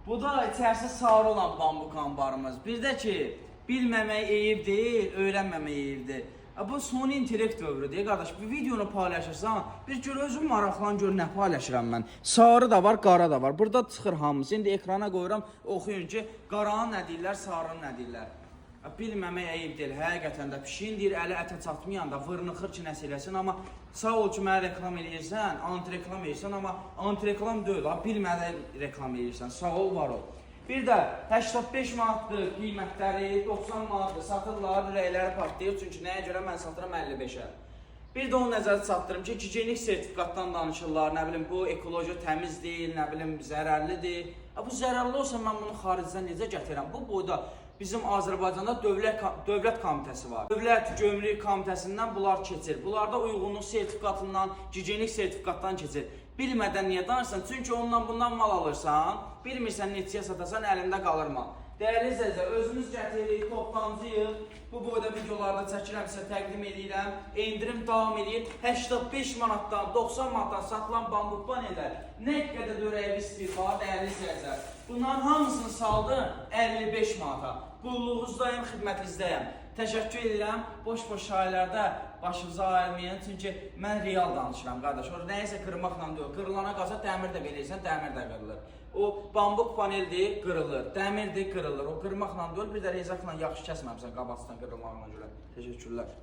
Bu da içərisi sarı olan bambuk anbarımız. Bir də ki, bilməmək eyib deyil, öyrənməmək eyibdir. Bu soni intellekt dövrüdür qardaş. Bir videonu paylaşırsan, bir gör özüm maraqlan gör nə paylaşıram mən. Sarı da var, qara da var. Burada çıxır hamısı. İndi ekrana qoyuram, oxuyun ki, qaranı nə deyirlər, sarını nə deyirlər. Bilməmək eyib deyil. Həqiqətən də pişiyin deyir, əli ətə çatmayanda vırnıxır ki, nəsə eləsin, amma sağ ol ki, mənə reklam eləyirsən, anti-reklam eləyirsən, amma anti-reklam deyil, bilmədən reklam eləyirsən. Sağ ol, var ol. Bir də 85 manatdır qiymətləri, 90 manatdır satırlar, ürəkləri partlayır, çünki nəyə görə mən satıram 55-ə. Bir də onu nəzərdə çatdırım ki, gigiyenik sertifikatdan danışırlar, nə bilim, bu ekoloji təmiz deyil, nə bilim, zərərlidir. Bu zərərli olsa mən bunu xaricdən necə gətirəm? Bu boyda bizim Azərbaycanda dövlət komitəsi var. Dövlət Gömrük Komitəsindən bunlar keçir. Bunlarda uyğunluq sertifikatından, gigiyenik sertifikatdan keçir. Bilmədən niyə danışsan? Çünki ondan bundan mal alırsan, bilmirsən neçəyə satasan, əlində qalır mal. Dəyərli izləyicilər, özünüz gətiririk, toptancıyıq. Bu boyda videolarda çəkirəm, sizə təqdim edirəm. Endirim davam edir. 85 manatdan, 90 manatdan satılan bambuk panellər nə qədər dörəyi istifa, dəyərli izləyicilər. Bunların hamısını saldı 55 manata. Qulluğunuzdayım, xidmətinizdəyəm. Təşəkkür edirəm. Boş-boş şairlərdə başınıza ayırmayın. Çünki mən real danışıram, qardaş. O nəyisə qırmaqla deyil. Qırılana qalsa dəmir də verirsən, dəmir də qırılır. O bambuk paneldir, qırılır. Dəmirdir, qırılır. O qırmaqla deyil, bir də rezakla yaxşı kəsməmsən qabaqdan qırılmağına görə. Təşəkkürlər.